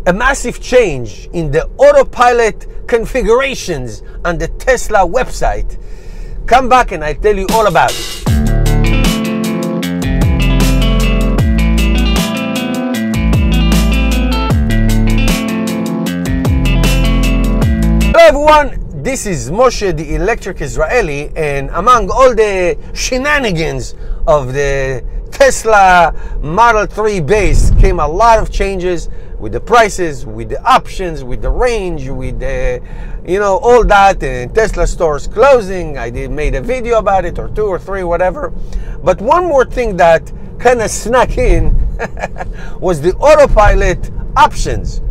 a massive change in the autopilot configurations on the Tesla website. Come back and I tell you all about it. Hello everyone, this is Moshe, the electric Israeli, and among all the shenanigans of the Tesla Model 3 base came a lot of changes with the prices, with the options, with the range, with the, all that, and Tesla stores closing. I made a video about it, or 2 or 3, whatever. But one more thing that kind of snuck in was the autopilot options.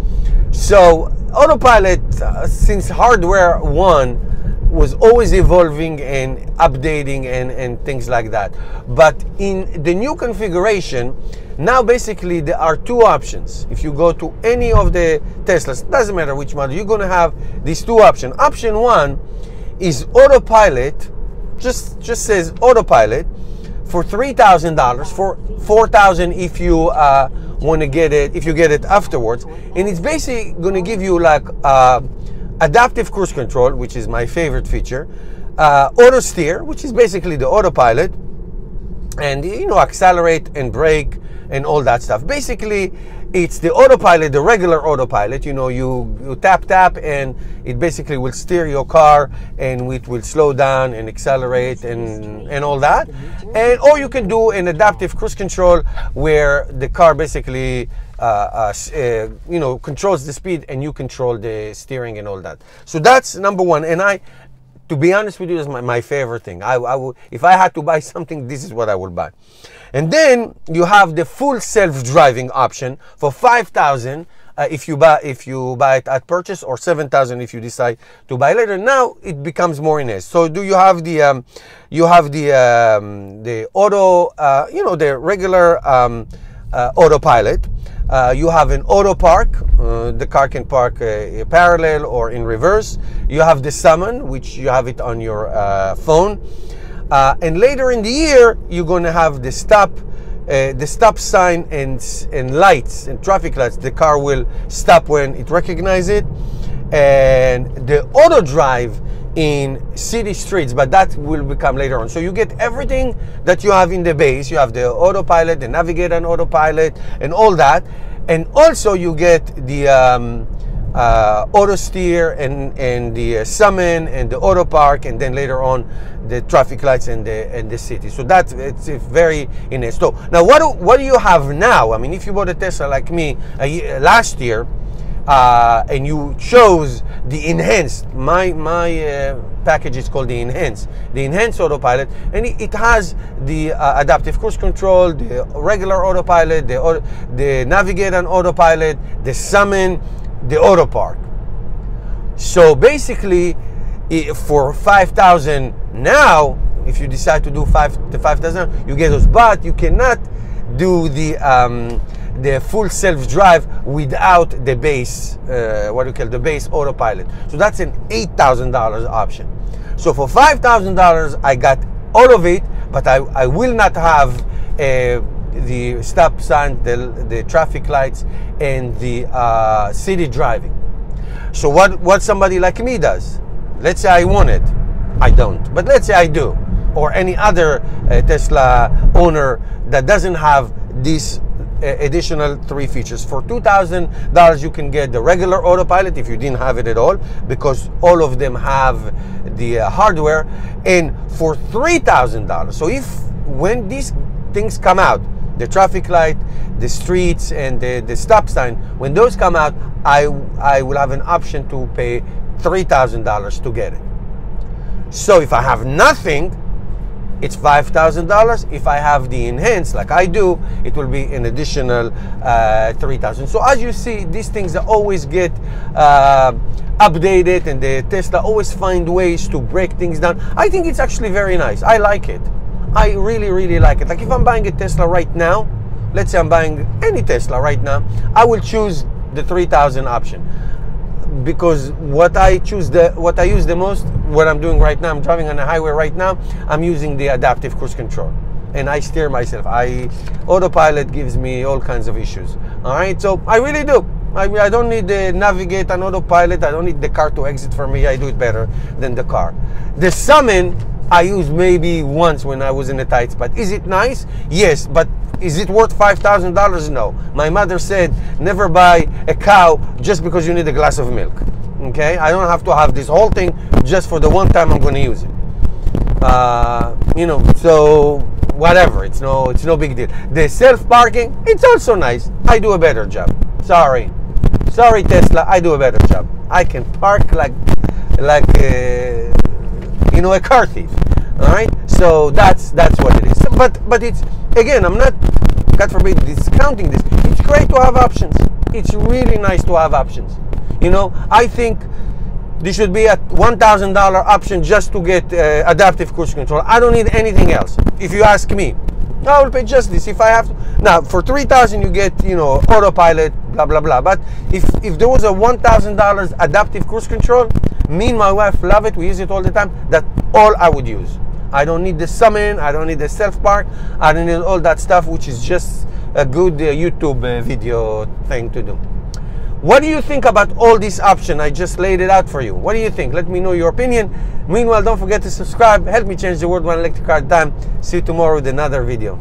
So autopilot, since hardware 1, was always evolving and updating and things like that. But in the new configuration, now basically there are 2 options. If you go to any of the Teslas, doesn't matter which model, you're going to have these 2 options. Option 1 is autopilot, just says autopilot, for $3,000, for $4,000 if you want to get it, if you get it afterwards. And it's basically going to give you like adaptive cruise control, which is my favorite feature, auto steer, which is basically the autopilot, and accelerate and brake and all that stuff. Basically, it's the autopilot, the regular autopilot. You tap and it basically will steer your car, and it will slow down and accelerate and all that. Or you can do an adaptive cruise control where the car basically controls the speed and you control the steering and all that. So that's number 1. And to be honest with you, is my favorite thing. If I had to buy something, this is what I would buy. And then you have the full self-driving option for $5,000 if you buy it at purchase, or $7,000 if you decide to buy later. Now it becomes more enhanced. So you have the auto, the regular autopilot. You have an auto park. The car can park parallel or in reverse. You have the summon, which you have it on your phone. And later in the year, you're going to have the stop sign and lights and traffic lights. The car will stop when it recognizes it. And the auto drive in city streets, but that will become later on. So you get everything that you have in the base. You have the autopilot, the navigate on autopilot, and all that. And also you get the auto steer and the summon and the auto park, and then later on the traffic lights and the city. So it's very enhanced. So now what do you have now? I mean, if you bought a Tesla like me last year, and you chose the enhanced, my package is called the enhanced autopilot, and it has the adaptive cruise control, the regular autopilot, the navigate on autopilot, the summon, the auto park. So basically, for $5,000 now, if you decide to do $5,000, you get those, but you cannot do the full self-drive without the base, the base autopilot. So that's an $8,000 option. So for $5,000, I got all of it, but I will not have the stop sign, the traffic lights, and the city driving. So what somebody like me does, let's say I want it, I don't, but let's say I do, or any other Tesla owner that doesn't have these additional 3 features. For $2,000, you can get the regular autopilot if you didn't have it at all, because all of them have the hardware. And for $3,000, so when these things come out, the traffic light, the streets, and the stop sign, when those come out, I will have an option to pay $3,000 to get it. So if I have nothing, it's $5,000. If I have the enhanced, like I do, it will be an additional $3,000. So as you see, these things always get updated, and the Tesla always find ways to break things down. I think it's actually very nice. I like it. I really, really like it. Like if I'm buying a Tesla right now, let's say I'm buying any Tesla right now, I will choose the $3,000 option. Because what I use the most, what I'm doing right now, I'm driving on the highway right now, I'm using the adaptive cruise control. and I steer myself. Autopilot gives me all kinds of issues. All right, so I really do. I don't need to navigate on autopilot. I don't need the car to exit for me. I do it better than the car. The summon I use maybe once when I was in a tight spot. Is it nice? Yes, but is it worth $5,000? No. My mother said, never buy a cow just because you need a glass of milk. Okay? I don't have to have this whole thing just for the one time I'm going to use it. You know, so whatever. It's no big deal. The self-parking, it's also nice. I do a better job. Sorry, Tesla. I do a better job. I can park like you know, a car thief. All right. So that's what it is. But it's, again, I'm not, God forbid, discounting this. It's great to have options. It's really nice to have options. You know, I think this should be a $1,000 option just to get adaptive cruise control. I don't need anything else. If you ask me, I will pay just this if I have to. Now, for $3,000 you get, you know, autopilot, blah blah blah. But if there was a $1,000 adaptive cruise control, me and my wife love it. We use it all the time. That's all I would use. I don't need the summon. I don't need the self park. I don't need all that stuff, which is just a good YouTube video thing to do. What do you think about all these options? I just laid it out for you. What do you think? Let me know your opinion. Meanwhile, don't forget to subscribe. Help me change the world one electric car at a time. See you tomorrow with another video.